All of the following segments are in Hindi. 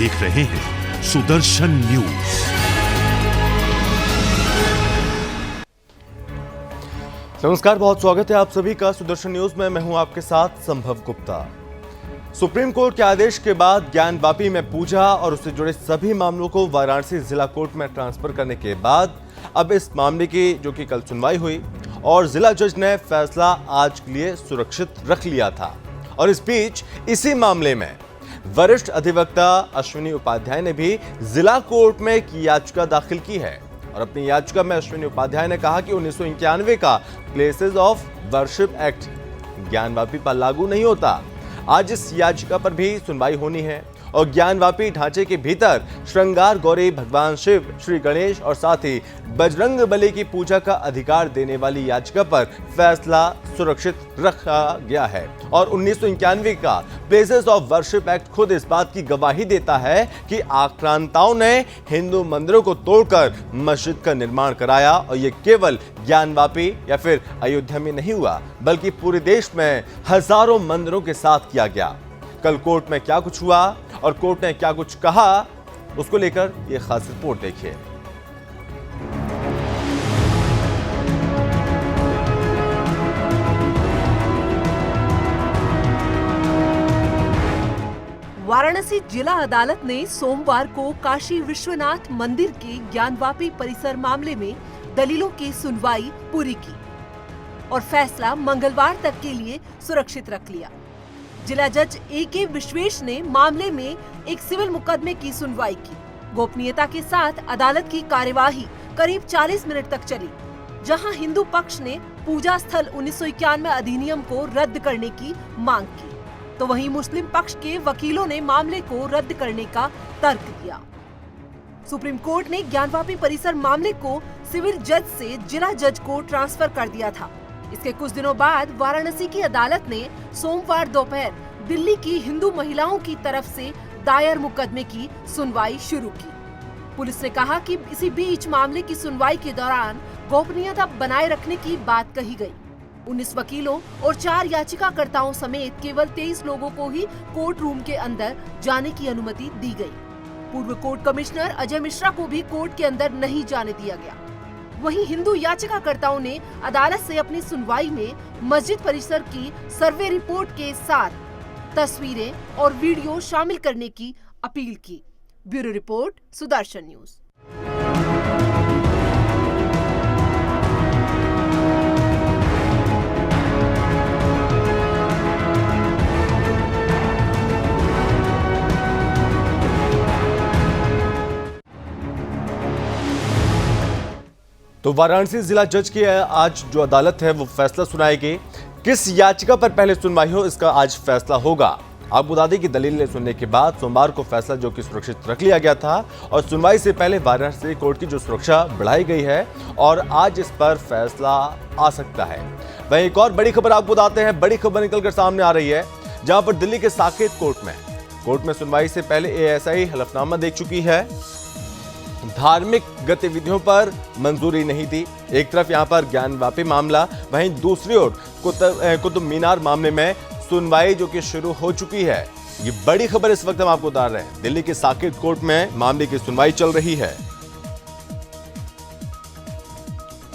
देख रहे हैं सुदर्शन न्यूज। नमस्कार, बहुत स्वागत है आप सभी का सुदर्शन न्यूज में। मैं हूं आपके साथ संभव गुप्ता। सुप्रीम कोर्ट के आदेश के बाद ज्ञानवापी में पूजा और उससे जुड़े सभी मामलों को वाराणसी जिला कोर्ट में ट्रांसफर करने के बाद अब इस मामले की जो कि कल सुनवाई हुई और जिला जज ने फैसला आज के लिए सुरक्षित रख लिया था। और इस बीच इसी मामले में वरिष्ठ अधिवक्ता अश्विनी उपाध्याय ने भी जिला कोर्ट में एक याचिका दाखिल की है। और अपनी याचिका में अश्विनी उपाध्याय ने कहा कि 1991 का places of worship act Gyanvapi पर लागू नहीं होता। आज इस याचिका पर भी सुनवाई होनी है और ज्ञानवापी ढांचे के भीतर श्रृंगार गौरी भगवान शिव, श्री गणेश और साथ ही बजरंगबली की पूजा का अधिकार देने वाली याचिका पर फैसला सुरक्षित रखा गया है। और 1991 का प्लेसेस ऑफ वर्शिप एक्ट खुद इस बात की गवाही देता है कि आक्रांताओं ने हिंदू मंदिरों को तोड़कर मस्जिद का निर्माण कराया और ये केवल ज्ञानवापी या फिर अयोध्या में नहीं हुआ बल्कि पूरे देश में हजारों मंदिरों के साथ किया गया। कल कोर्ट में क्या कुछ हुआ और कोर्ट ने क्या कुछ कहा, उसको लेकर यह खास रिपोर्ट देखिए। वाराणसी जिला अदालत ने सोमवार को काशी विश्वनाथ मंदिर के ज्ञानवापी परिसर मामले में दलीलों की सुनवाई पूरी की और फैसला मंगलवार तक के लिए सुरक्षित रख लिया। जिला जज ए.के. विश्वेश ने मामले में एक सिविल मुकदमे की सुनवाई की। गोपनीयता के साथ अदालत की कार्यवाही करीब 40 मिनट तक चली, जहां हिंदू पक्ष ने पूजा स्थल 1991 अधिनियम को रद्द करने की मांग की, तो वहीं मुस्लिम पक्ष के वकीलों ने मामले को रद्द करने का तर्क दिया। सुप्रीम कोर्ट ने ज्ञानवापी परिसर मामले को सिविल जज से जिला जज को ट्रांसफर कर दिया था। इसके कुछ दिनों बाद वाराणसी की अदालत ने सोमवार दोपहर दिल्ली की हिंदू महिलाओं की तरफ से दायर मुकदमे की सुनवाई शुरू की। पुलिस ने कहा कि इसी बीच मामले की सुनवाई के दौरान गोपनीयता बनाए रखने की बात कही गई। 19 वकीलों और 4 याचिकाकर्ताओं समेत केवल 23 लोगों को ही कोर्ट रूम के अंदर जाने की अनुमति दी गई। पूर्व कोर्ट कमिश्नर अजय मिश्रा को भी कोर्ट के अंदर नहीं जाने दिया गया। वहीं हिंदू याचिकाकर्ताओं ने अदालत से अपनी सुनवाई में मस्जिद परिसर की सर्वे रिपोर्ट के साथ तस्वीरें और वीडियो शामिल करने की अपील की। Bureau report, Sudarshan news. तो वाराणसी जिला जज की आज जो अदालत है वो फैसला सुनाएगी। किस याचिका पर पहले सुनवाई हो, इसका आज फैसला होगा। आपको बता दें कि दलीलें सुनने के बाद सोमवार को फैसला जो कि सुरक्षित रख लिया गया था और सुनवाई से पहले वाराणसी कोर्ट की जो सुरक्षा बढ़ाई गई है और आज इस पर फैसला आ सकता है। वहीं एक और बड़ी खबर आपको बताते हैं। बड़ी खबर निकलकर सामने आ रही है, जहां पर दिल्ली के साकेत कोर्ट में सुनवाई से पहले एएसआई हलफनामा दे चुकी है। धार्मिक गतिविधियों पर मंजूरी नहीं थी। एक तरफ यहां पर ज्ञानवापी मामला, वहीं दूसरी ओर कुतुब मीनार मामले में सुनवाई जो कि शुरू हो चुकी है। ये बड़ी खबर इस वक्त हम आपको बता रहे हैं। दिल्ली के साकेत कोर्ट में मामले की सुनवाई चल रही है।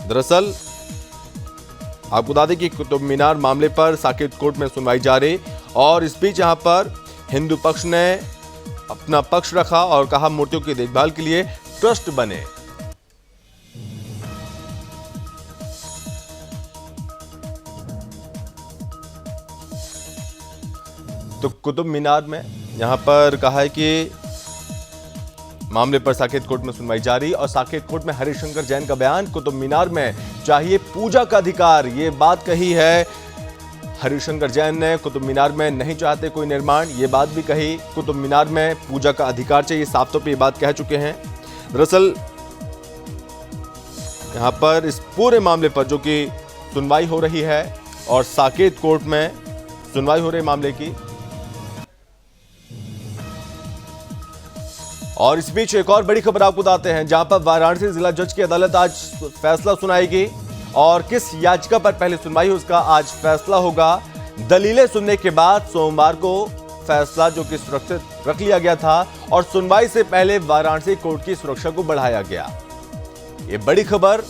दरअसल आपको बता दें कि कुतुब मीनार मामले पर साकेत कोर्ट में सुनवाई जारी और इस बीच यहां पर हिंदू पक्ष ने अपना पक्ष रखा और कहा मूर्तियों की देखभाल के लिए ट्रस्ट बने। तो कुतुब मीनार में यहां पर कहा है कि मामले पर साकेत कोर्ट में सुनवाई जारी और साकेत कोर्ट में हरिशंकर जैन का बयान, कुतुब मीनार में चाहिए पूजा का अधिकार, ये बात कही है हरिशंकर जैन ने। कुतुब मीनार में नहीं चाहते कोई निर्माण, ये बात भी कही। कुतुब मीनार में पूजा का अधिकार चाहिए, साफ तौर पर ये बात कह चुके हैं। दरअसल यहां पर इस पूरे मामले पर जो कि सुनवाई हो रही है और साकेत कोर्ट में सुनवाई हो रही मामले की, और इस बीच एक और बड़ी खबर आपको बताते हैं, जहां पर वाराणसी जिला जज की अदालत आज फैसला सुनाएगी और किस याचिका पर पहले सुनवाई हो उसका आज फैसला होगा। दलीलें सुनने के बाद सोमवार को फैसला जो कि सुरक्षित रख लिया गया था और सुनवाई से पहले वाराणसी कोर्ट की सुरक्षा को बढ़ाया गया। ये बड़ी खबर,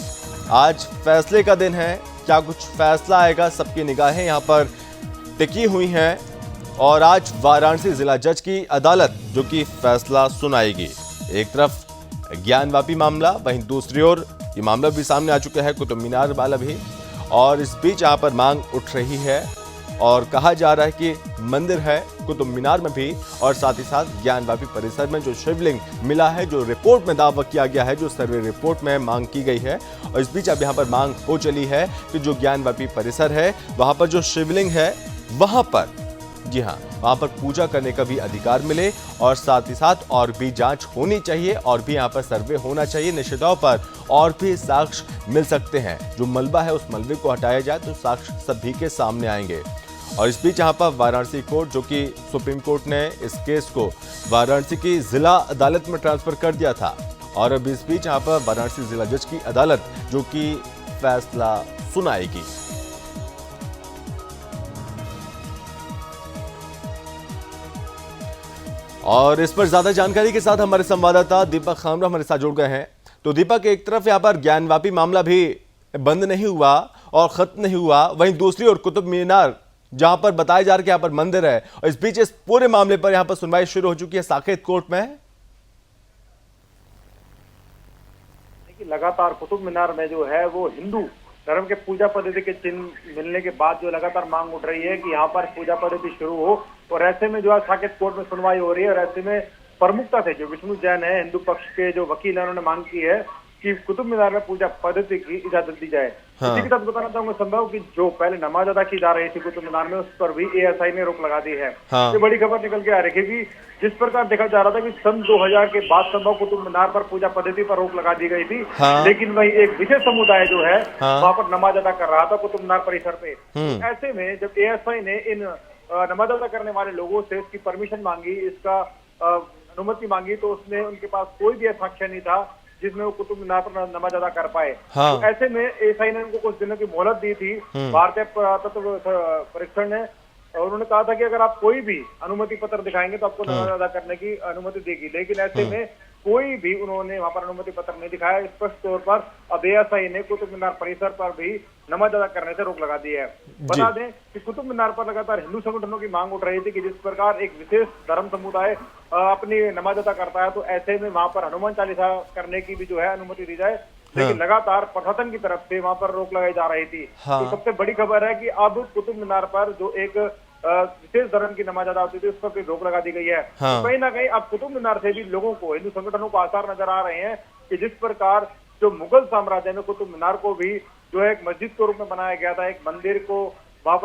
आज फैसले का दिन है। क्या कुछ फैसला आएगा, सबकी निगाहें यहां पर टिकी हुई हैं और आज वाराणसी जिला जज की अदालत जो कि फैसला सुनाएगी। एक तरफ ज्ञानवापी मामला, वहीं दूसरी ओर ये मामला भी सामने आ चुका है, कुतुब मीनार वाला भी। और इस बीच यहाँ पर मांग उठ रही है और कहा जा रहा है कि मंदिर है कुतुब मीनार में भी और साथ ही साथ ज्ञानवापी परिसर में जो शिवलिंग मिला है, जो रिपोर्ट में दावा किया गया है, जो सर्वे रिपोर्ट में मांग की गई है। और इस बीच अब यहाँ पर मांग हो चली है कि जो ज्ञानवापी परिसर है वहाँ पर जो शिवलिंग है वहाँ पर, जी हाँ, वहां पर पूजा करने का भी अधिकार मिले और साथ ही साथ और भी जांच होनी चाहिए और भी यहाँ पर सर्वे होना चाहिए। निश्चित तौर पर और भी साक्ष्य मिल सकते हैं। जो मलबा है उस मलबे को हटाया जाए तो साक्ष्य सभी के सामने आएंगे। और इस बीच यहाँ पर वाराणसी कोर्ट जो कि सुप्रीम कोर्ट ने इस केस को वाराणसी की जिला अदालत में ट्रांसफर कर दिया था और अब इस बीच यहाँ पर वाराणसी जिला जज की अदालत जो कि फैसला सुनाएगी। और इस पर ज्यादा जानकारी के साथ हमारे संवाददाता दीपक खामरा हमारे साथ जुड़ गए हैं। तो दीपक, एक तरफ यहाँ पर ज्ञानवापी मामला भी बंद नहीं हुआ और खत्म नहीं हुआ, वहीं दूसरी ओर कुतुब मीनार जहां पर बताया जा रहा है कि यहाँ पर मंदिर है और इस बीच इस पूरे मामले पर यहाँ पर सुनवाई शुरू हो चुकी है साकेत कोर्ट में। लगातार कुतुब मीनार में जो है वो हिंदू धर्म के पूजा पद्धति के चिन्ह मिलने के बाद जो लगातार मांग उठ रही है कि यहाँ पर पूजा पद्धति शुरू हो और ऐसे में जो है साकेत कोर्ट में सुनवाई हो रही है और ऐसे में प्रमुखता से जो विष्णु जैन है, हिंदू पक्ष के जो वकील है, उन्होंने मांग की है कि कुतुब मीनार में पूजा पद्धति की इजाजत दी जाए। इसी के साथ बताना चाहूंगा संभव कि जो पहले नमाज अदा की जा रही थी कुतुब मीनार में, उस पर भी एएसआई ने रोक लगा दी है। ये बड़ी खबर निकल के आ रही है कि जिस प्रकार देखा जा रहा था कि सन 2000 के बाद संभव कुतुब मीनार पर पूजा पद्धति पर रोक लगा दी गई थी, लेकिन वही एक विशेष समुदाय जो है वहां पर नमाज अदा कर रहा था कुतुब मीनार परिसर पे। ऐसे में जब एएसआई ने इन नमाज अदा करने वाले लोगों से इसकी परमिशन मांगी, इसका अनुमति मांगी, तो उसने उनके पास कोई भी साक्ष्य नहीं था जिसमें वो कुतुब मीनार पर नमाज अदा कर पाए। तो ऐसे में एएसआई ने उनको कुछ दिनों की मोहलत दी थी भारतीय पुरातत्व परीक्षण ने, और उन्होंने कहा था कि अगर आप कोई भी अनुमति पत्र दिखाएंगे तो आपको नमाज अदा करने की अनुमति देगी। लेकिन ऐसे में कोई भी उन्होंने वहां पर अनुमति पत्र नहीं दिखाया। स्पष्ट तौर पर अब एएसआई ने कुतुब मीनार परिसर पर भी नमाज अदा करने से रोक लगा दी है। बता दें कि कुतुब मीनार पर लगातार हिंदू संगठनों की मांग उठ रही थी कि जिस प्रकार एक विशेष धर्म समुदाय अपनी नमाज अदा करता है तो ऐसे में वहां पर हनुमान चालीसा करने की भी जो है अनुमति दी जाए, लेकिन लगातार प्रशासन की तरफ से वहां पर रोक लगाई जा रही थी। तो सबसे बड़ी खबर है कि अब कुतुब मीनार पर जो एक विशेष धर्म की नमाज अदा होती थी उस पर भी रोक लगा दी गई है। तो कहीं ना कहीं अब कुतुब मीनार से भी लोगों को, हिंदू संगठनों को आसार नजर आ रहे हैं कि जिस प्रकार जो मुगल साम्राज्य में कुतुब मीनार को भी जो है एक मस्जिद के रूप में बनाया गया था, एक मंदिर को वहां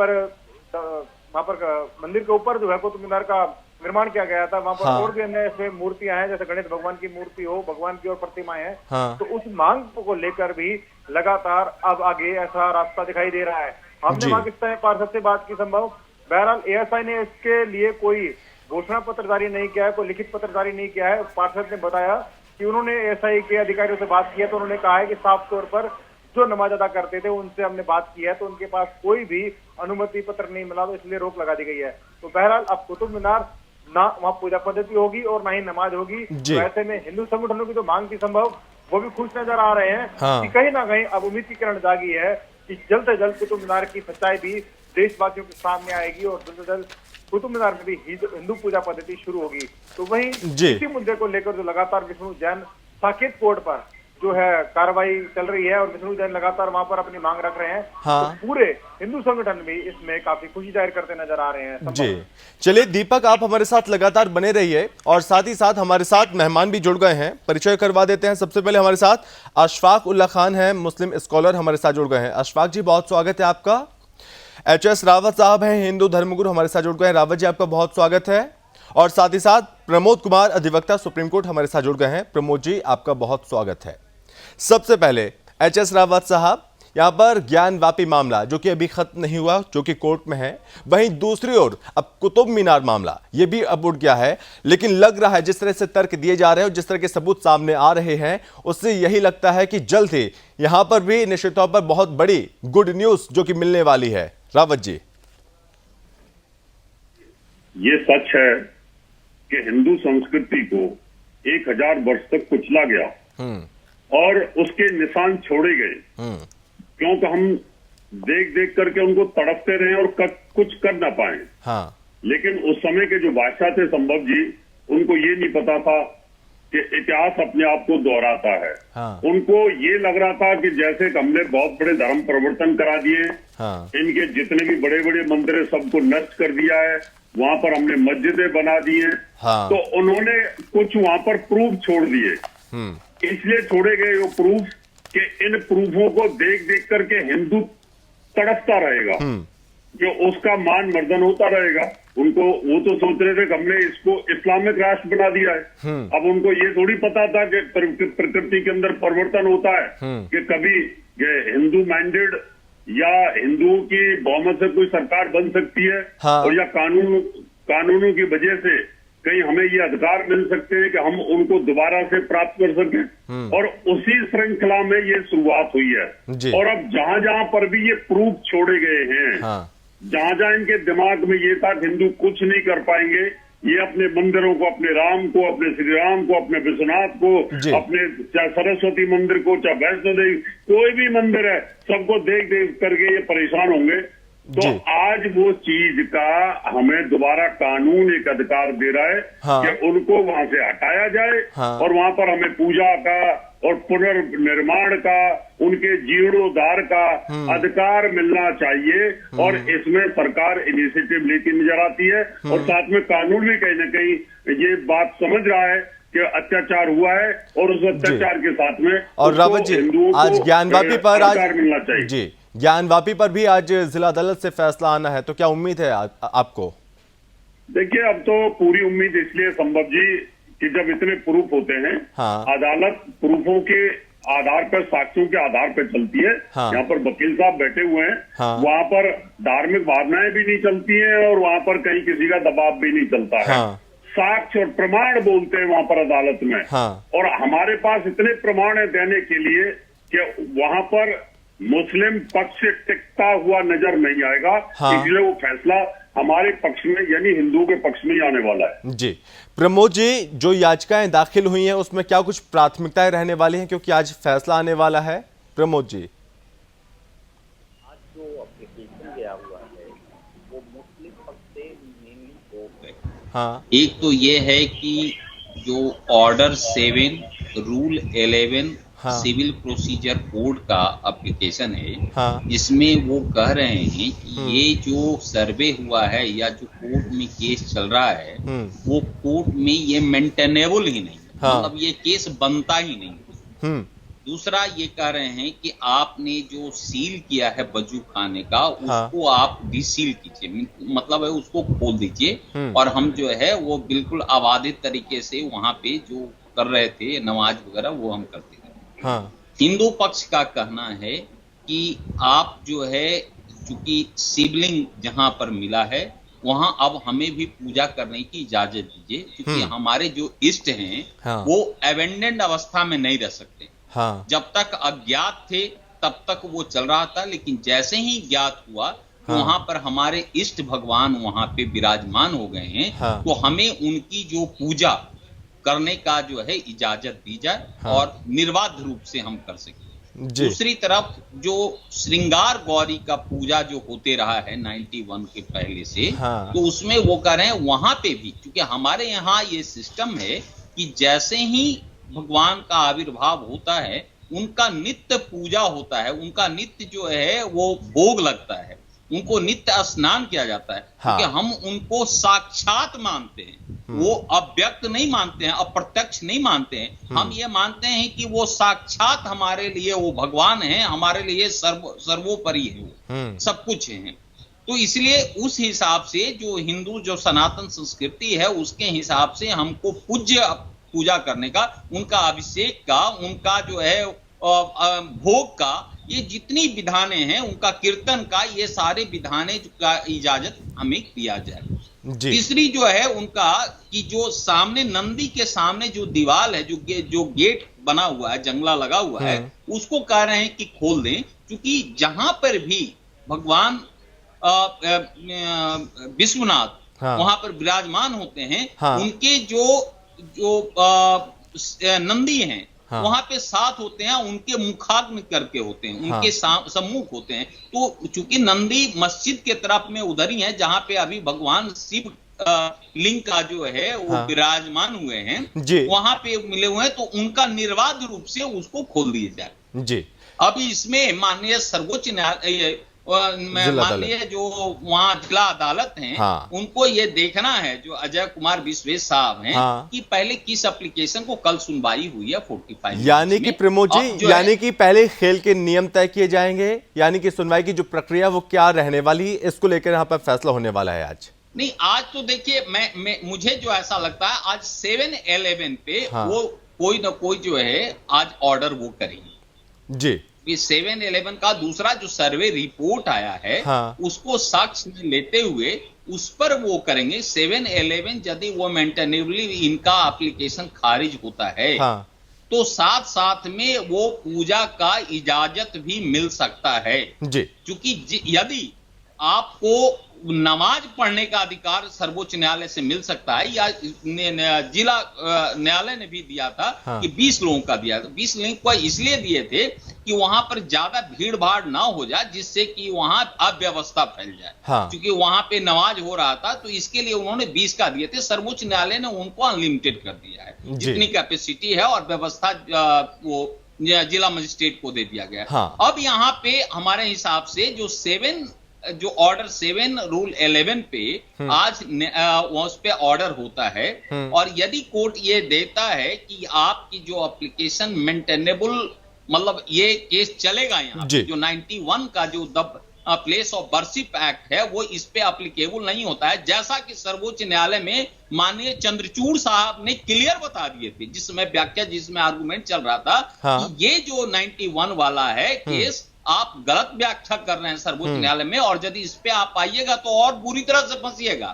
पर मंदिर के ऊपर जो है कुतुब मीनार का निर्माण किया गया था। वहां पर और भी अन्य इसमें मूर्तियां हैं, जैसे गणेश भगवान की मूर्ति हो, भगवान की और प्रतिमाएं हैं। तो उस मांग को लेकर भी लगातार अब आगे ऐसा रास्ता दिखाई दे रहा है। हमने वहां किस तरह पार्षद से बात की संभव, बहरहाल एएसआई ने इसके लिए कोई घोषणा पत्र जारी नहीं किया है, कोई लिखित पत्र जारी नहीं किया है। पार्षद ने बताया कि उन्होंने एएसआई के अधिकारियों से बात की है तो उन्होंने कहा है कि साफ तौर पर जो नमाज अदा करते थे उनसे हमने बात की है तो उनके पास कोई भी अनुमति पत्र नहीं मिला, तो इसलिए रोक लगा दी गई है। तो बहरहाल अब कुतुब मीनार ना वहाँ पूजा पद्धति होगी और ना ही नमाज होगी। तो ऐसे में हिंदू संगठनों की जो मांग थी संभव, वो भी खुश नजर आ रहे हैं कि कहीं ना कहीं अब उम्मीद की किरण जागी है कि जल्द से जल्द कुतुब मीनार की सच्चाई भी देशवासियों के सामने आएगी और जल्द से जल्द कुतुब मीनार में भी हिंदू पूजा पद्धति शुरू होगी। तो वहीं इसी मुद्दे को लेकर जो लगातार विष्णु जैन साकेत कोर्ट पर जो है कार्रवाई चल रही है और विष्णु जैन लगातार वहां पर अपनी मांग रख रहे हैं। तो पूरे हिंदू संगठन भी इसमें काफी खुशी जाहिर करते नजर आ रहे हैं। जी चलिए दीपक, आप हमारे साथ लगातार बने रहिए और साथ ही साथ हमारे साथ मेहमान भी जुड़ गए हैं, परिचय करवा देते हैं। सबसे पहले हमारे साथ अशफाक उल्ला खान है, मुस्लिम स्कॉलर, हमारे साथ जुड़ गए हैं। अशफाक जी, बहुत स्वागत है आपका। एचएस रावत साहब हैं, हिंदू धर्मगुरु, हमारे साथ जुड़ गए हैं। रावत जी, आपका बहुत स्वागत है। और साथ ही साथ प्रमोद कुमार, अधिवक्ता सुप्रीम कोर्ट, हमारे साथ जुड़ गए हैं। प्रमोद जी, आपका बहुत स्वागत है। सबसे पहले एचएस रावत साहब, यहां पर ज्ञानवापी मामला जो कि अभी खत्म नहीं हुआ, जो कि कोर्ट में है, वहीं दूसरी ओर अब कुतुब मीनार मामला ये भी अब उठ गया है। लेकिन लग रहा है जिस तरह से तर्क दिए जा रहे हैं और जिस तरह के सबूत सामने आ रहे हैं, उससे यही लगता है कि जल्द ही यहां पर भी निश्चित तौर पर बहुत बड़ी गुड न्यूज जो कि मिलने वाली है। रावत जी। ये सच है कि हिंदू संस्कृति को 1000 वर्ष तक कुचला गया और उसके निशान छोड़े गए, क्योंकि हम देख देख करके उनको तड़पते रहे और कुछ कर ना पाए। हाँ। लेकिन उस समय के जो बादशाह थे संभव जी, उनको ये नहीं पता था कि इतिहास अपने आप को दोहराता है। हाँ। उनको ये लग रहा था कि जैसे हमने बहुत बड़े धर्म परिवर्तन करा दिए, हाँ। इनके जितने भी बड़े बड़े मंदिर है सबको नष्ट कर दिया है, वहां पर हमने मस्जिदें बना दी हैं। हाँ। तो उन्होंने कुछ वहां पर प्रूफ छोड़ दिए। इसलिए छोड़े गए वो प्रूफ कि इन प्रूफों को देख देख करके हिंदू तड़पता रहेगा, कि उसका मान मर्दन होता रहेगा। उनको वो तो सोच रहे थे कि हमने इसको इस्लामिक राष्ट्र बना दिया है। अब उनको ये थोड़ी पता था कि प्रकृति के अंदर परिवर्तन होता है, कि कभी हिंदू माइंडेड या हिंदुओं की बहुमत से कोई सरकार बन सकती है। हाँ। और या कानूनों की वजह से कहीं हमें ये अधिकार मिल सकते हैं कि हम उनको दोबारा से प्राप्त कर सकें। और उसी श्रृंखला में ये शुरुआत हुई है। और अब जहां जहां पर भी ये प्रूफ छोड़े गए हैं, हाँ। जहां जहां इनके दिमाग में ये था कि हिंदू कुछ नहीं कर पाएंगे, ये अपने मंदिरों को, अपने राम को, अपने श्री राम को, अपने विश्वनाथ को, अपने चाहे सरस्वती मंदिर को, चाहे वैष्णो देवी, कोई भी मंदिर है, सबको देख देख करके ये परेशान होंगे। तो आज वो चीज का हमें दोबारा कानून एक अधिकार दे रहा है। हाँ। कि उनको वहां से हटाया जाए। हाँ। और वहां पर हमें पूजा का और पुनर्निर्माण का, उनके जीर्णोद्धार का अधिकार मिलना चाहिए। और इसमें सरकार इनिशिएटिव लेती नजर आती है। और साथ में कानून भी कहीं ना कहीं ये बात समझ रहा है कि अत्याचार हुआ है, और उस अत्याचार के साथ में और रावत जी, आज ज्ञानवापी पर मिलना चाहिए। जी, ज्ञानवापी पर भी आज जिला अदालत से फैसला आना है, तो क्या उम्मीद है आपको? देखिए, अब तो पूरी उम्मीद इसलिए संभव जी कि जब इतने प्रूफ होते हैं, हाँ। अदालत प्रूफों के आधार पर, साक्ष्यों के आधार पर चलती है। हाँ। यहाँ पर वकील साहब बैठे हुए हैं। हाँ। वहाँ पर धार्मिक भावनाएं भी नहीं चलती हैं, और वहाँ पर कहीं किसी का दबाव भी नहीं चलता है। हाँ। साक्ष्य और प्रमाण बोलते हैं वहाँ पर अदालत में। हाँ। और हमारे पास इतने प्रमाण है देने के लिए कि वहाँ पर मुस्लिम पक्ष से टिकता हुआ नजर नहीं आएगा। हाँ। इसलिए वो फैसला हमारे पक्ष में, यानी हिंदुओं के पक्ष में ही आने वाला है। जी प्रमोद जी, जो याचिकाएं दाखिल हुई हैं उसमें क्या कुछ प्राथमिकताएं रहने वाली हैं, क्योंकि आज फैसला आने वाला है? प्रमोद जी, आज जो एप्लीकेशन गया हुआ है वो मुस्लिम पक्ष से मेनली दो है। हाँ। एक तो ये है कि जो ऑर्डर 7 रूल 11 हाँ। सिविल प्रोसीजर कोड का एप्लीकेशन है। हाँ। जिसमें वो कह रहे हैं कि ये जो सर्वे हुआ है या जो कोर्ट में केस चल रहा है, वो कोर्ट में ये मेंटेनेबल ही नहीं। हाँ। मतलब ये केस बनता ही नहीं। दूसरा ये कह रहे हैं कि आपने जो सील किया है वजू खाने का, उसको आप डिसील कीजिए, मतलब है उसको खोल दीजिए। और हम जो है वो बिल्कुल अबाधित तरीके से वहां पे जो कर रहे थे नमाज वगैरह, वो हम करते हैं। हाँ। हिंदू पक्ष का कहना है कि आप जो है, चूंकि शिवलिंग जहां पर मिला है वहां अब हमें भी पूजा करने की इजाजत दीजिए, क्योंकि हमारे जो इष्ट हैं, हाँ। वो एबेंडेंड अवस्था में नहीं रह सकते। हाँ। जब तक अज्ञात थे तब तक वो चल रहा था, लेकिन जैसे ही ज्ञात हुआ तो हाँ। वहां पर हमारे इष्ट भगवान वहां पे विराजमान हो गए हैं। हाँ। तो हमें उनकी जो पूजा करने का जो है इजाजत दी जाए। हाँ। और निर्बाध रूप से हम कर सकें। दूसरी तरफ जो श्रृंगार गौरी का पूजा जो होते रहा है 91 के पहले से, हाँ। तो उसमें वो कह रहे हैं वहां पे भी, क्योंकि हमारे यहाँ ये सिस्टम है कि जैसे ही भगवान का आविर्भाव होता है उनका नित्य पूजा होता है, उनका नित्य जो है वो भोग लगता है, उनको नित्य स्नान किया जाता है। हाँ। क्योंकि हम उनको साक्षात मानते हैं, वो अव्यक्त नहीं मानते हैं, अप्रत्यक्ष नहीं मानते हैं। हम ये मानते हैं कि वो साक्षात हमारे लिए वो भगवान हैं, हमारे लिए सर्वोपरि है, वो सब कुछ है। तो इसलिए उस हिसाब से जो हिंदू जो सनातन संस्कृति है उसके हिसाब से हमको पूज्य पूजा करने का, उनका अभिषेक का, उनका जो है भोग का, ये जितनी विधानें हैं, उनका कीर्तन का, ये सारे विधानें का इजाजत हमें दिया जाए। तीसरी जो है उनका कि जो सामने नंदी के सामने जो दीवार है, जो गेट बना हुआ है, जंगला लगा हुआ है, उसको कह रहे हैं कि खोल दें, क्योंकि जहां पर भी भगवान विश्वनाथ हाँ। वहां पर विराजमान होते हैं, हाँ। उनके जो नंदी हैं, हाँ। वहां पे साथ होते हैं, उनके मुखाग्नि करके होते हैं, उनके सम्मुख होते हैं। तो चूंकि नंदी मस्जिद के तरफ में उधर ही है जहां पे अभी भगवान शिव लिंग का जो है वो विराजमान हुए हैं, वहां पे मिले हुए हैं, तो उनका निर्बाध रूप से उसको खोल दिया जाए जी। अभी इसमें माननीय सर्वोच्च न्यायालय, माननीय जो वहां जिला अदालत हैं, उनको ये देखना है, जो अजय कुमार विश्वेश साहब हैं, कि पहले किस एप्लीकेशन को कल सुनवाई हुई है 45, यानी कि प्रमोद जी, यानी कि पहले खेल के नियम तय किए जाएंगे, यानी कि सुनवाई की जो प्रक्रिया वो क्या रहने वाली, इसको लेकर यहाँ पर फैसला होने वाला है आज। नहीं, आज तो देखिए, मुझे जो ऐसा लगता है आज 7-11 पे वो कोई ना कोई जो है आज ऑर्डर वो करेंगे जी। ये 7-11 का दूसरा जो सर्वे रिपोर्ट आया है, उसको साक्ष्य में लेते हुए उस पर वो करेंगे। 7-11 यदि वो मेंटेनेबली इनका एप्लीकेशन खारिज होता है, तो साथ साथ में वो पूजा का इजाजत भी मिल सकता है जी। क्योंकि यदि आपको नमाज पढ़ने का अधिकार सर्वोच्च न्यायालय से मिल सकता है, या जिला न्यायालय ने भी दिया था कि 20 लोगों का दिया था। 20 लोगों को इसलिए दिए थे कि वहां पर ज्यादा भीड़ भाड़ ना हो जाए, जिससे कि वहां अव्यवस्था फैल जाए, क्योंकि वहां पे नमाज हो रहा था, तो इसके लिए उन्होंने 20 का दिए थे। सर्वोच्च न्यायालय ने उनको अनलिमिटेड कर दिया है, जितनी कैपेसिटी है, और व्यवस्था वो जिला मजिस्ट्रेट को दे दिया गया। अब यहाँ पे हमारे हिसाब से जो ऑर्डर 7 रूल 11 पे आज उस पे ऑर्डर होता है, और यदि कोर्ट ये देता है कि आपकी जो एप्लीकेशन मेंटेनेबल, मतलब ये केस चलेगा यहाँ, जो 91 का जो प्लेस ऑफ वर्शिप एक्ट है वो इस पे एप्लीकेबल नहीं होता है, जैसा कि सर्वोच्च न्यायालय में माननीय चंद्रचूड़ साहब ने क्लियर बता दिए थे, जिसमें व्याख्या, जिसमें आर्गुमेंट चल रहा था कि ये जो 91 वाला है केस, आप गलत व्याख्या कर रहे हैं सर्वोच्च न्यायालय में, और यदि इस पे आप आइएगा तो और बुरी तरह से फंसिएगा।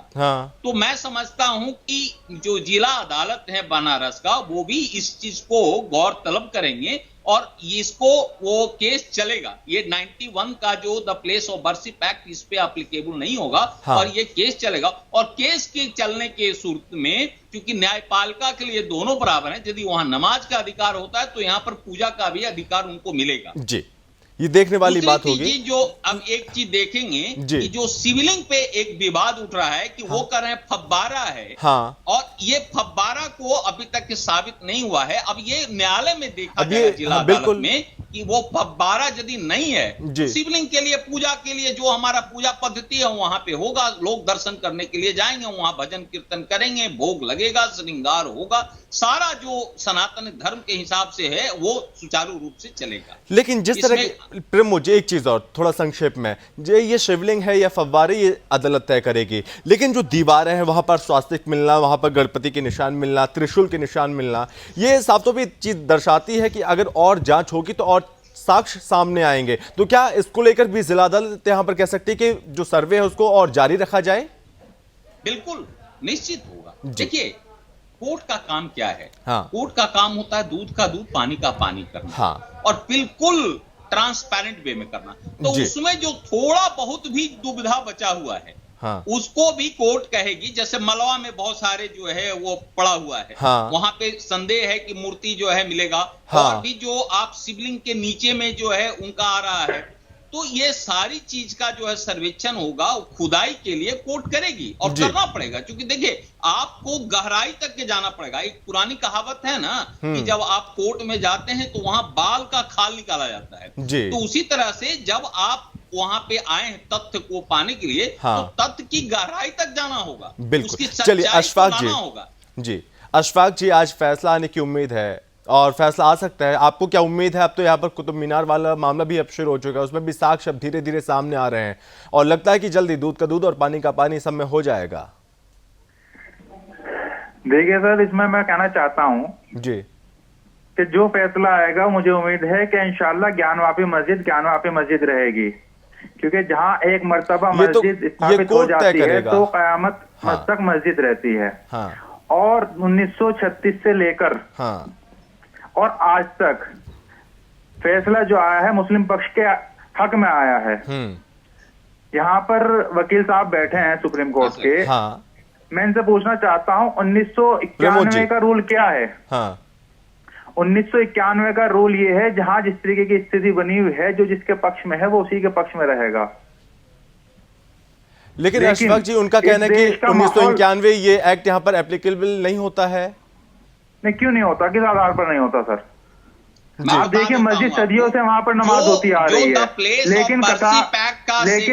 तो मैं समझता हूं कि जो जिला अदालत है बनारस का, वो भी इस चीज को गौर तलब करेंगे, और इसको वो केस चलेगा। ये 91 का जो the place of worship act, इस पे एप्लीकेबल नहीं होगा, और ये केस चलेगा। और केस के चलने के सूरत में, क्योंकि न्यायपालिका के लिए दोनों बराबर है, यदि वहां नमाज का अधिकार होता है तो यहाँ पर पूजा का भी अधिकार उनको मिलेगा जी। ये देखने वाली बात होगी। जो अब एक चीज देखेंगे कि जो सिविलिंग पे एक विवाद उठ रहा है कि वो कर रहे हैं फव्वारा है, और ये फव्वारा को अभी तक साबित नहीं हुआ है। अब ये न्यायालय में देखा जाएगा जिला अदालत में कि वो फव्वारा यदि नहीं है, तो शिवलिंग के लिए, पूजा के लिए जो हमारा पूजा पद्धति है वहां पे होगा, लोग दर्शन करने के लिए जाएंगे, वहां भजन कीर्तन करेंगे, भोग लगेगा, श्रृंगार होगा, सारा जो सनातन धर्म के हिसाब से है वो सुचारू रूप से चलेगा। लेकिन जिस तरह की, मुझे एक चीज और थोड़ा संक्षेप में, ये शिवलिंग है या फव्वारे, ये अदालत तय करेगी, लेकिन जो दीवारें हैं वहां पर स्वास्तिक मिलना, वहां पर गणपति के निशान मिलना, त्रिशूल के निशान मिलना, ये साफ तौर पर चीज दर्शाती है कि अगर और जांच होगी तो और साक्ष्य सामने आएंगे। तो क्या इसको लेकर भी जिला अदालत यहां पर कह सकती है कि जो सर्वे है उसको और जारी रखा जाए? बिल्कुल, निश्चित होगा। देखिए, कोर्ट का काम क्या है? कोर्ट का काम होता है दूध का दूध, पानी का पानी करना, और बिल्कुल ट्रांसपेरेंट वे में करना। तो उसमें जो थोड़ा बहुत भी दुविधा बचा हुआ है, उसको भी कोर्ट कहेगी। जैसे मलवा में बहुत सारे जो है वो पड़ा हुआ है, वहां पे संदेह है कि मूर्ति जो है मिलेगा, और भी जो आप शिवलिंग के नीचे में जो है उनका आ रहा है, तो ये सारी चीज का जो है सर्वेक्षण होगा, खुदाई के लिए कोर्ट करेगी, और करना पड़ेगा। क्योंकि देखिए, आपको गहराई तक के जाना पड़ेगा। एक पुरानी कहावत है ना कि जब आप कोर्ट में जाते हैं तो वहां बाल का खाल निकाला जाता है, तो उसी तरह से जब आप वहां पे आए हैं तथ्य को पाने के लिए, तो तथ्य की गहराई तक जाना होगा, उसकी सच्चाई को लाना होगा जी। अशफाक जी, आज फैसला आने की उम्मीद है, और फैसला आ सकता है, आपको क्या उम्मीद है? अब तो यहाँ पर कुतुब मीनार वाला मामला भी अब शुरू हो चुका है, उसमें भी साक्ष्य अब धीरे धीरे सामने आ रहे हैं, और लगता है कि जल्दी दूध का दूध और पानी का पानी सब में हो जाएगा। देखिए सर, इसमें मैं कहना चाहता हूँ जी कि जो फैसला आएगा, मुझे उम्मीद है कि इंशाल्लाह ज्ञानवापी मस्जिद रहेगी, क्योंकि जहाँ एक मर्तबा मस्जिद स्थापित हो जाती है तो कयामत तक मस्जिद रहती है। और 1936 से लेकर और आज तक फैसला जो आया है मुस्लिम पक्ष के हक में आया है। यहाँ पर वकील साहब बैठे हैं सुप्रीम कोर्ट के, मैं इनसे पूछना चाहता हूँ 1991 का रूल क्या है? हाँ 1991 का रूल ये है, जहां जिस तरीके की स्थिति बनी हुई है, जो जिसके पक्ष में है वो उसी के पक्ष में रहेगा। लेकिन अशफाक जी, उनका कहना है कि 1991 ये एक्ट यहाँ पर एप्लीकेबल नहीं होता है। नहीं, क्यों नहीं होता? किस आधार पर नहीं होता सर? आप देखिए, मस्जिद सदियों से वहां पर नमाज होती आ रही है, लेकिन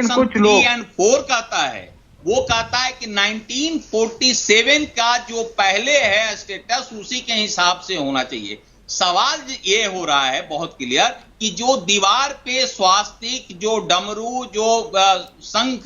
कुछ लोग 4 कहता है, वो कहता है कि 1947 का जो पहले है स्टेटस उसी के हिसाब से होना चाहिए। सवाल ये हो रहा है बहुत क्लियर कि जो दीवार पे स्वास्तिक, जो डमरू, जो शंख,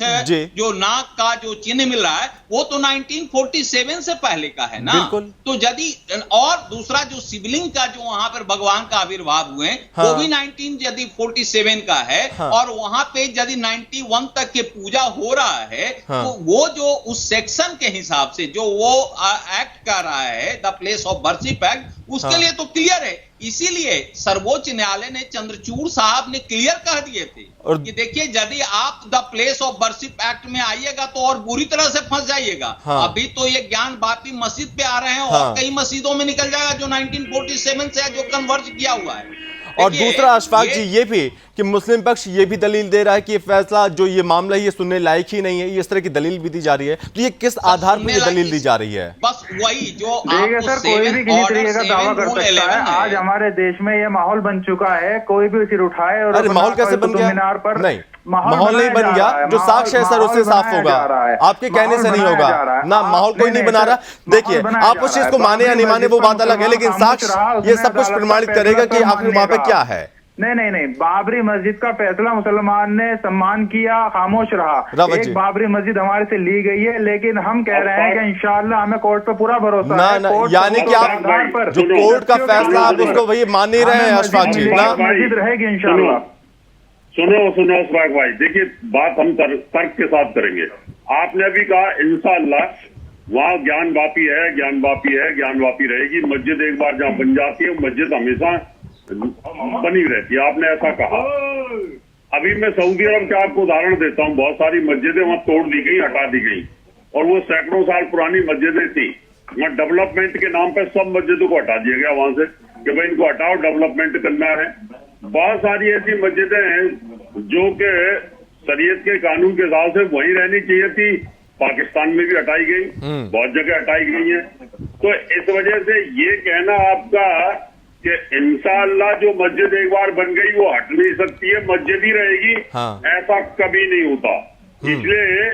जो नाक का जो चिन्ह मिल रहा है वो तो 1947 से पहले का है ना। तो यदि और दूसरा जो शिवलिंग का जो वहां पर भगवान का आविर्भाव हुए वो भी 1947 का है, और वहां पे यदि 91 तक के पूजा हो रहा है तो वो जो उस सेक्शन के हिसाब से जो वो एक्ट कर रहा है, the place of worship act, उसके लिए तो क्लियर है। इसीलिए सर्वोच्च न्यायालय ने, चंद्रचूड़ साहब ने क्लियर कह दिए थे कि देखिए, यदि आप the place of worship act में आइएगा तो और बुरी तरह से फंस जाइएगा। अभी तो ये ज्ञान वापी मस्जिद पे आ रहे हैं और कई मस्जिदों में निकल जाएगा जो 1947 से जो कन्वर्ट किया हुआ है। और दूसरा अशफाक जी ये भी कि मुस्लिम पक्ष ये भी दलील दे रहा है कि ये फैसला, जो ये मामला है, ये सुनने लायक ही नहीं है। इस तरह की दलील भी दी जा रही है, तो ये किस आधार पर ये दलील दी जा रही है? बस वही जो देखिए सर, कोई भी किसी तरीके का दावा कर सकता है। आज हमारे देश में ये माहौल बन चुका है, कोई भी सिर उठाए और अरे माहौल कैसे बन गया? मीनार पर नहीं, माहौल नहीं बन गया। जो साक्ष्य है सर उससे साफ होगा, आपके कहने से नहीं होगा ना। माहौल कोई नहीं बना रहा। देखिए, आप उस चीज को माने या नहीं माने वो बात अलग है, लेकिन साक्ष्य ये सब कुछ प्रमाणित करेगा कि आखिर वहां पे क्या है। नहीं, बाबरी मस्जिद का फैसला मुसलमान ने सम्मान किया, खामोश रहा। एक बाबरी मस्जिद हमारे से ली गई है, लेकिन हम कह रहे हैं कि इंशाअल्लाह हमें कोर्ट पे पूरा भरोसा है। यानी कि आप जो कोर्ट का फैसला आप उसको वही मान नहीं रहे हैं अशफाक जी ना? मस्जिद रहेगी इंशाअल्लाह। सुनो अशफाक भाई, देखिए बात हम तर्क के साथ करेंगे। आपने अभी कहा इंशाअल्लाह, वहाँ ज्ञान वापी है, ज्ञान वापी रहेगी। मस्जिद एक बार जहाँ बन जाती है, मस्जिद हमेशा बनी रहती है, आपने ऐसा कहा। अभी मैं सऊदी अरब का आपको उदाहरण देता हूँ। बहुत सारी मस्जिदें वहाँ तोड़ दी गई, हटा दी गई, और वो सैकड़ों साल पुरानी मस्जिदें थी। वहाँ डेवलपमेंट के नाम पर सब मस्जिदों को हटा दिया गया वहां से कि भाई इनको हटाओ, डेवलपमेंट करना है। बहुत सारी ऐसी मस्जिदें हैं जो कि शरीयत के कानून के हिसाब से वहीं रहनी चाहिए थी, पाकिस्तान में भी हटाई गई, बहुत जगह हटाई गई है। तो इस वजह से ये कहना आपका कि इंशाअल्लाह जो मस्जिद एक बार बन गई वो हट नहीं सकती है, मस्जिद ही रहेगी, ऐसा कभी नहीं होता। इसलिए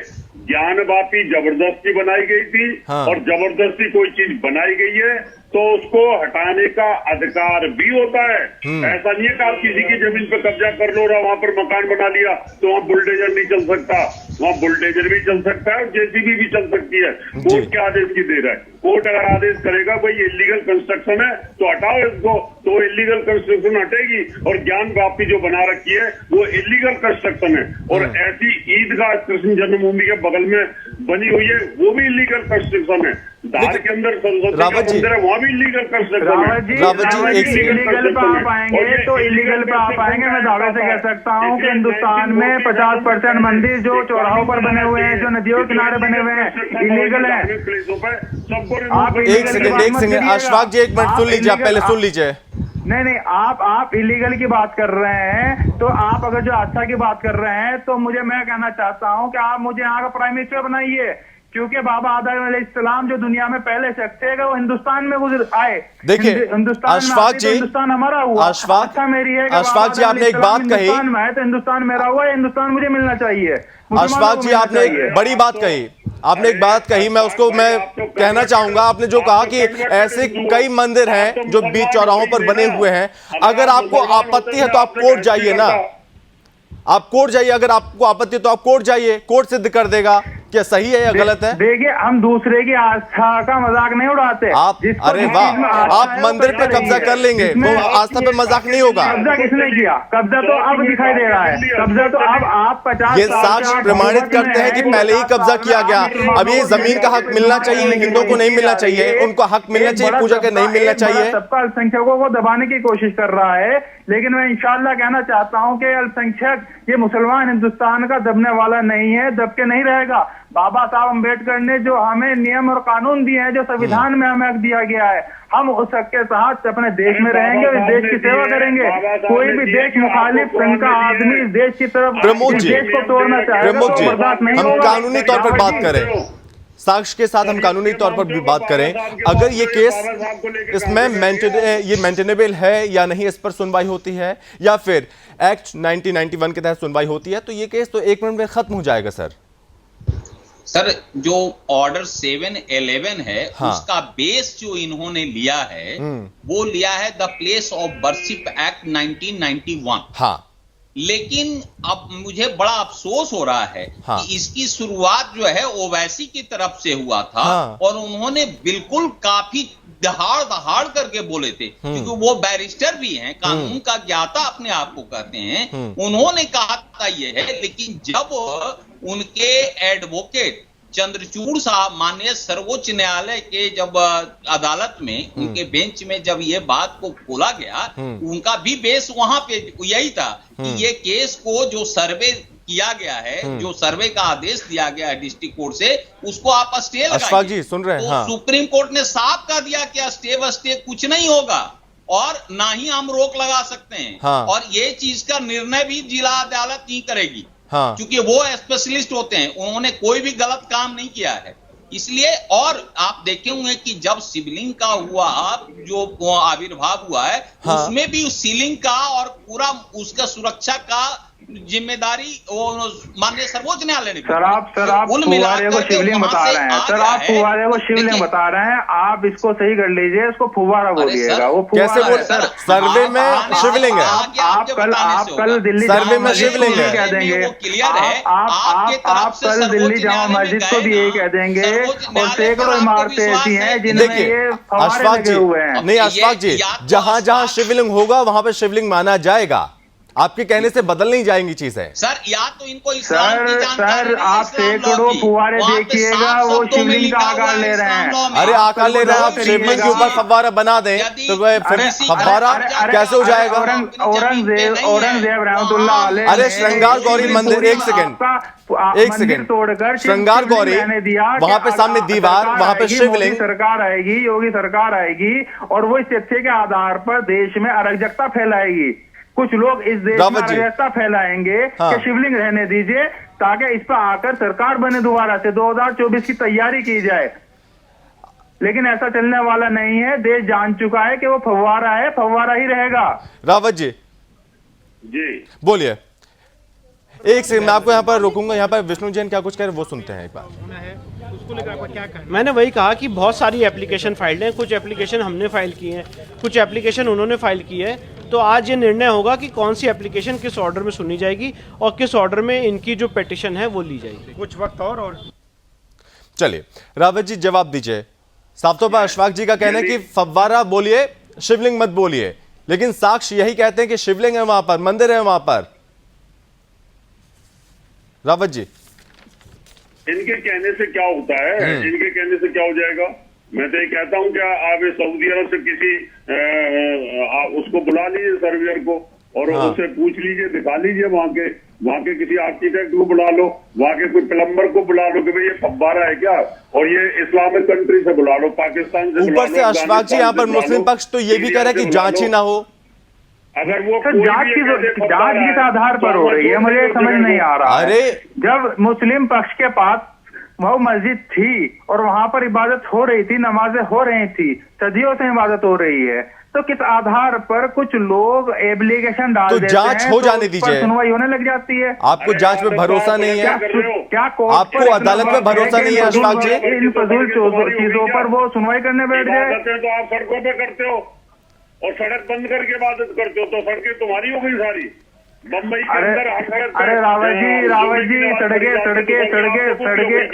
ज्ञान वापी जबरदस्ती बनाई गई थी, और जबरदस्ती कोई चीज बनाई गई है तो उसको हटाने का अधिकार भी होता है। ऐसा नहीं है कि आप किसी की जमीन पे कब्जा कर लो और वहां पर मकान बना लिया तो वहाँ बुलडोजर नहीं चल सकता। वहाँ बुलडोजर भी चल सकता है और जेसीबी भी चल सकती है। कोर्ट के आदेश की देर है। कोर्ट अगर आदेश करेगा भाई ये इलीगल कंस्ट्रक्शन है तो हटाओ इसको, तो इलीगल कंस्ट्रक्शन हटेगी। और ज्ञान वापी जो बना रखी है वो इलीगल कंस्ट्रक्शन है। और ऐसी ईदगाह कृष्ण जन्मभूमि के बगल में बनी हुई है, वो भी इलीगल कंस्ट्रक्शन है। धार के अंदर सरस्वती का मंदिर है, वहाँ भी इलीगल कंस्ट्रक्शन है। इलीगल पे आप आएंगे तो इलीगल पे आप आएंगे, मैं दावे से कह सकता हूँ कि हिंदुस्तान में 50% मंदिर जो चौराहों पर बने हुए हैं, जो नदियों के किनारे बने हुए हैं, इलीगल है। एक सेकंड अशफाक जी, एक मिनट सुन लीजिए, आप पहले सुन लीजिए। नहीं, आप इलीगल की बात कर रहे हैं, तो आप अगर जो अच्छा की बात कर रहे हैं तो मैं कहना चाहता हूं कि आप मुझे यहाँ का प्राइम मिनिस्टर बनाइए, क्योंकि बाबा आदम अलैहिस्सलाम जो दुनिया में पहले शख्स थे वो हिंदुस्तान में गुजर आए। देखिए अशफाक जी, हिंदुस्तान हमारा हुआ, अच्छा मेरी है अशफाक जी, आपने एक बात कही, हिंदुस्तान में है तो हिंदुस्तान मेरा हुआ, हिंदुस्तान मुझे मिलना चाहिए। अशफाक जी, आपने एक बड़ी बात कही, आपने एक बात कही, मैं उसको कहना चाहूंगा। आपने जो कहा कि ऐसे कई मंदिर हैं जो बीच चौराहों पर बने हुए हैं, अगर आपको आपत्ति है तो आप कोर्ट जाइए ना, आप कोर्ट जाइए। अगर आपको आपत्ति है तो आप कोर्ट जाइए, कोर्ट सिद्ध कर देगा क्या सही है या गलत है। देखिए, हम दूसरे की आस्था का मजाक नहीं उड़ाते। आप अरे वाह, आप मंदिर पे कब्जा कर लेंगे, वो आस्था पे मजाक नहीं होगा। कब्जा किसने किया? कब्जा तो अब दिखाई दे रहा है, कब्जा तो अब आप 50 ये साक्ष्य प्रमाणित करते हैं कि पहले ही कब्जा किया गया। अब ये जमीन का हक मिलना चाहिए, हिंदुओं को नहीं मिलना चाहिए, उनको हक मिलना चाहिए, पूजा का नहीं मिलना चाहिए। सबका अल्पसंख्यकों को दबाने की कोशिश कर रहा है, लेकिन मैं इंशाअल्लाह कहना चाहता हूं कि अल्पसंख्यक, ये मुसलमान हिंदुस्तान का दबने वाला नहीं है, दब के नहीं रहेगा। बाबा साहब अम्बेडकर ने जो हमें नियम और कानून दिए हैं, जो संविधान में हमें हक दिया गया है, हम उस हक के साथ अपने देश में रहेंगे और इस देश की सेवा करेंगे। कोई भी देश मुखालिफ संघ का आदमी इस देश की तरफ, इस देश को तोड़ना चाहेगा तो बर्दाश्त नहीं होगा। हम कानूनी तौर पर बात करें, साक्ष्य के साथ हम कानूनी तौर पर भी बात करें, अगर ये केस इसमें ये मेंटेनेबल है या नहीं, इस पर सुनवाई होती है या फिर एक्ट 1991 के तहत सुनवाई होती है, तो ये केस तो 1 मिनट में खत्म हो जाएगा सर। जो ऑर्डर 711 है, हाँ। उसका बेस जो इन्होंने लिया है वो लिया है the place of worship act 1991। हाँ। लेकिन अब मुझे बड़ा अफसोस हो रहा है कि इसकी शुरुआत जो है ओवैसी की तरफ से हुआ था और उन्होंने बिल्कुल काफी दहाड़ करके बोले थे, क्योंकि वो बैरिस्टर भी हैं, कानून का ज्ञाता अपने आप को कहते हैं। उन्होंने कहा था ये है, लेकिन जब उनके एडवोकेट चंद्रचूड़ साहब माननीय सर्वोच्च न्यायालय के जब अदालत में उनके बेंच में जब ये बात को खोला गया, उनका भी बेस वहां पे यही था कि ये केस को जो सर्वे किया गया है, जो सर्वे का आदेश दिया गया है डिस्ट्रिक्ट कोर्ट से, उसको आप स्टे लगाइए। जी सुन रहे हैं, तो सुप्रीम कोर्ट ने साफ कह दिया कि स्टे कुछ नहीं होगा और ना ही हम रोक लगा सकते हैं। और ये चीज का निर्णय भी जिला अदालत ही करेगी, क्योंकि वो स्पेशलिस्ट होते हैं, उन्होंने कोई भी गलत काम नहीं किया है। इसलिए और आप देखे होंगे कि जब शिवलिंग का हुआ जो आविर्भाव हुआ है, उसमें भी उस शिवलिंग का और पूरा उसका सुरक्षा का जिम्मेदारी माननीय सर्वोच्च न्यायालय ने। सर आप फुवारे को शिवलिंग बता रहे हैं, सर आप फुवारे को शिवलिंग बता रहे हैं, आप इसको सही कर लीजिए, इसको फुवारा बोलिएगा। वो कैसे बोल सर? सर्वे में शिवलिंग है, आप कल दिल्ली सर्वे में शिवलिंग है कह देंगे, आप कल दिल्ली जामा मस्जिद को भी यही कह देंगे, और सैकड़ों इमारतें ऐसी हैं जिनमें ये फव्वारे लगे हुए हैं। नहीं अशफाक जी, जहां जहां शिवलिंग होगा वहां पर शिवलिंग माना जाएगा, आपके कहने से बदल नहीं जाएंगी चीजें। सर या तो इनको इस्लाम की जानकारी, सर आप सैकड़ों फुवारे देखिएगा, वो शिवलिंग का आकार ले रहे हैं। अरे आकार ले रहे हैं, आप शिवलिंग के ऊपर फव्वारा बना दें तो फिर फव्वारा कैसे हो जाएगा? औरंगजेब रहमतुल्लाह अलैह, अरे श्रृंगार गौरी मंदिर, एक सेकंड तोड़कर श्रृंगार गौरी, वहां पे सामने दीवार, वहां पे शिवलिंग। सरकार आएगी, योगी सरकार आएगी और वो इस तथ्य के आधार पर देश में अराजकता फैलाएगी। कुछ लोग इस देश में अराजकता फैलाएंगे कि शिवलिंग रहने दीजिए, ताकि इस पर आकर सरकार बने दोबारा से, 2024 की तैयारी की जाए। लेकिन ऐसा चलने वाला नहीं है, देश जान चुका है कि वो फव्वारा है, फव्वारा ही रहेगा। रावत जी बोलिए। एक सेकंड मैं आपको यहाँ पर रोकूंगा, यहाँ पर विष्णु जैन क्या कुछ कह रहे हैं वो सुनते हैं एक बार। उसको लेकर आपका क्या कहना? मैंने वही कहा कि बहुत सारी एप्लीकेशन फाइल्ड हैं, कुछ एप्लीकेशन हमने फाइल की हैं, कुछ एप्लीकेशन उन्होंने फाइल की है। तो आज ये निर्णय होगा कि कौन सी एप्लीकेशन किस ऑर्डर में सुनी जाएगी और किस ऑर्डर में इनकी जो पिटीशन है वो ली जाएगी। कुछ वक्त और चलिए रावत जी जवाब दीजिए। साफ तौर पर अशफाक जी का कहना है कि फव्वारा बोलिए, शिवलिंग मत बोलिए, लेकिन साक्ष्य यही कहते हैं कि शिवलिंग है वहां पर, मंदिर है वहां पर। रावत जी इनके कहने से क्या होता है, इनके कहने से क्या हो जाएगा? मैं तो ये कहता हूँ क्या आप सऊदी अरब से किसी उसको बुला लीजिए सर्वेयर को और उससे पूछ लीजिए, दिखा लीजिए, वहाँ के किसी आर्किटेक्ट को बुला लो, वहाँ के कोई प्लम्बर को बुला लो कि भाई ये फव्वारा है क्या, और ये इस्लामिक कंट्री से बुला लो, पाकिस्तान से। ऊपर से अशफाक जी यहाँ पर मुस्लिम पक्ष तो ये भी कह रहा है कि जांच ही ना हो। अगर वो जांच किस आधार पर हो रही है मुझे समझ नहीं आ रहा। अरे जब मुस्लिम पक्ष के पास वो मस्जिद थी और वहां पर इबादत हो रही थी, नमाजें हो रही थी, सदियों से इबादत हो रही है, तो किस आधार पर कुछ लोग एप्लीकेशन डाल देते हैं? जांच हो जाने दीजिए, सुनवाई होने लग जाती है। आपको जांच में भरोसा नहीं है क्या? आपको अदालत में भरोसा नहीं है अशफाक जी? इन फजूल चीजों पर वो सुनवाई करने बैठ जाए तो आप सड़कों पे करते हो और सड़क बंद करके इबादत करते हो, तो सड़कें तुम्हारी हो गई सारी। बम्बई के अंदर अरे रावत जी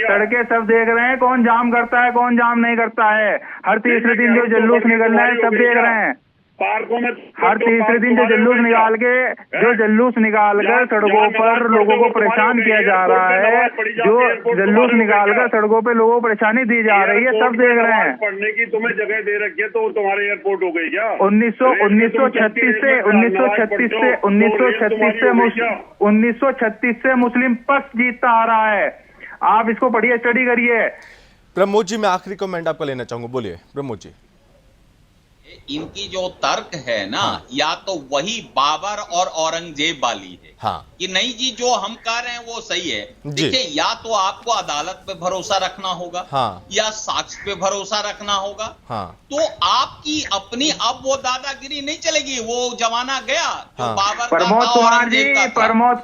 सड़के सब देख रहे हैं, कौन जाम करता है कौन जाम नहीं करता है। हर तीसरे दिन जो जुलूस निकल रहा है सब देख रहे हैं। पार्कों में हर तीसरे दिन जो जुलूस निकाल कर सड़कों पर लोगों को परेशान किया जा रहा है, जो जुलूस निकालकर सड़कों पे लोगों को परेशानी दी जा रही है, सब देख रहे हैं। पढ़ने की तुम्हें जगह दे रखी है तो तुम्हारे एयरपोर्ट हो गई क्या? 1936 से मुस्लिम पक्ष जीतता आ रहा है। आप इसको पढ़िए, स्टडी करिए। प्रमोद जी, मैं आखिरी कमेंट आपका लेना चाहूंगा, बोलिए प्रमोद जी। इनकी जो तर्क है ना, या तो वही बाबर और औरंगजेब वाली है कि नहीं जी जो हम कह रहे हैं वो सही है। देखिए, या तो आपको अदालत पे भरोसा रखना होगा या साक्ष्य पे भरोसा रखना होगा। तो आपकी अपनी अब वो दादागिरी नहीं चलेगी, वो जमाना गया जो बाबर प्रमोद कुमार जी, प्रमोद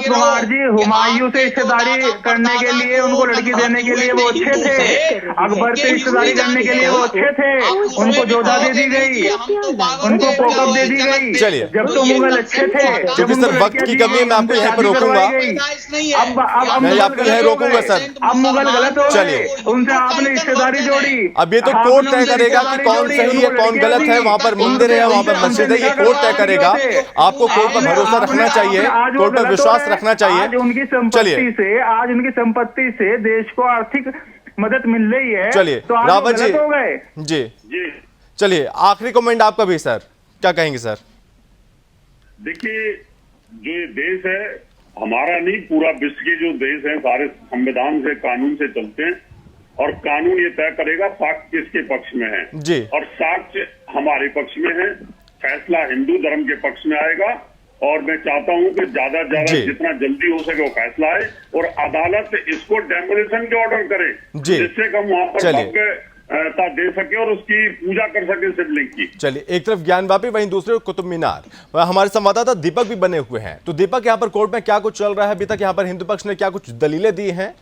कुमार जी हुमायूं से रिश्तेदारी करने के लिए, उनको लड़की देने के लिए वो अच्छे थे, अकबर से रिश्तेदारी करने के लिए वो अच्छे थे, उनको जोधा दे दी गई, उनको पोकअप दे दी गई। चलिए, जब तो मुगल अच्छे थे, क्योंकि सर वक्त की कमी है, मैं आपको यहाँ पर रोकूंगा, मैं आपको यहाँ रोकूंगा सर। अब मुगल गलत हो चलिए, उनसे आपने रिश्तेदारी जोड़ी। अब ये तो कोर्ट तय करेगा कि कौन सही है कौन गलत है, वहाँ पर मंदिर है वहाँ पर मस्जिद है, ये कोर्ट तय करेगा। आपको कोर्ट पर भरोसा रखना चाहिए, कोर्ट पर विश्वास रखना चाहिए। आज उनकी संपत्ति से देश को आर्थिक मदद मिल रही है। चलिए रावत जी, हो गए जी चलिए आखिरी कमेंट आपका भी सर, क्या कहेंगे सर? देखिए, जो ये देश है हमारा नहीं, पूरा विश्व के जो देश है सारे संविधान से, कानून से चलते हैं, और कानून ये तय करेगा साक्ष्य किसके पक्ष में है जी, और साक्ष्य हमारे पक्ष में है। फैसला हिंदू धर्म के पक्ष में आएगा, और मैं चाहता हूं कि ज्यादा से ज्यादा जितना जल्दी हो सके वो फैसला आए, और अदालत इसको डेमोलिशन के ऑर्डर करे, जिससे हम वहां पर दे सके और उसकी पूजा कर सके शिवलिंग की। चलिए, एक तरफ ज्ञानवापी, वहीं दूसरे कुतुब मीनार। हमारे संवाददाता दीपक भी बने हुए हैं, तो दीपक, यहाँ पर कोर्ट में क्या कुछ चल रहा है अभी तक? यहाँ पर हिंदू पक्ष ने क्या कुछ दलीलें दी हैं?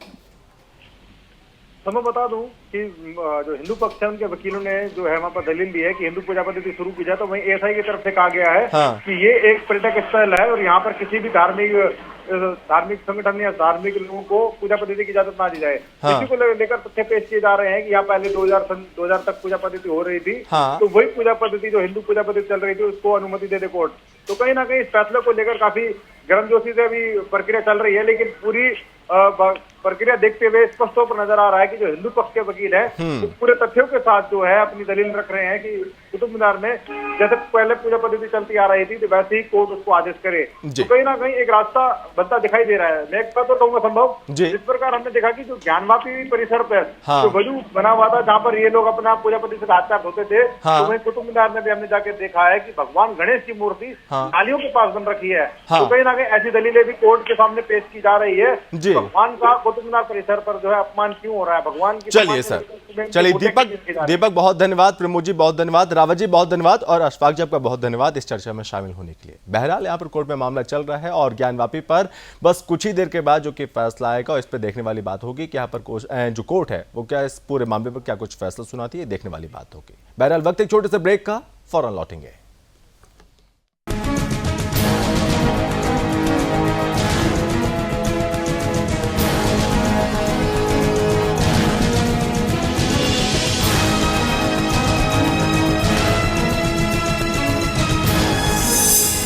तो मैं बता दूं कि जो हिंदू पक्ष है उनके वकीलों ने जो है वहाँ पर दलील दी है कि हिंदू पूजा पद्धति शुरू की जाए, तो वहीं एसआई की तरफ से कहा गया है कि ये एक पर्यटक स्थल है और यहाँ पर किसी भी धार्मिक संगठन या धार्मिक लोगों को पूजा पद्धति की इजाजत ना दी जाए। इसी को लेकर तथ्य पेश किए जा रहे हैं कि यहाँ पहले 2000 तक पूजा पद्धति हो रही थी, तो वही पूजा पद्धति जो हिंदू पूजा पद्धति चल रही थी उसको अनुमति दे दे कोर्ट। तो कहीं ना कहीं इस फैसले को लेकर काफी गर्मजोशी से अभी प्रक्रिया चल रही है, लेकिन पूरी प्रक्रिया देखते हुए स्पष्ट तौर पर नजर आ रहा है कि जो हिंदू पक्ष के वकील है वो पूरे तथ्यों के साथ जो है अपनी दलील रख रहे हैं कि कुतुब मीनार में जैसे पहले पूजा पद्धति चलती आ रही थी तो वैसे ही कोर्ट उसको आदेश करे। तो कहीं ना कहीं एक रास्ता बनता दिखाई दे रहा है। मैं एक बात तो कहूंगा संभव, जिस प्रकार हमने देखा कि जो ज्ञानवापी परिसर पर जो वजू बना हुआ था जहाँ पर ये लोग अपना पूजा पद्धति से हाथ होते थे, तो वहीं कुतुब मीनार में भी हमने जाके देखा है कि भगवान गणेश की मूर्ति नालियों के पास बन रखी है। तो कहीं ना कहीं ऐसी दलीलें भी कोर्ट के सामने पेश की जा रही है। भगवान का कुतुब मीनार परिसर पर जो है अपमान क्यों हो रहा है भगवान की? चलिए सर, चलिए दीपक बहुत धन्यवाद, प्रमोद जी बहुत धन्यवाद, रावत जी बहुत धन्यवाद, और अशफाक जी आपका बहुत धन्यवाद इस चर्चा में शामिल होने के लिए। बहरहाल यहाँ पर कोर्ट में मामला चल रहा है और ज्ञानवापी पर बस कुछ ही देर के बाद जो कि फैसला आएगा, इस पर देखने वाली बात होगी कि यहाँ पर जो कोर्ट है वो क्या इस पूरे मामले पर क्या कुछ फैसला सुनाती है, देखने वाली बात होगी। बहरहाल वक्त एक छोटे से ब्रेक का, फौरन लौटेंगे।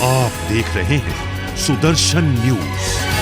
आप देख रहे हैं सुदर्शन न्यूज।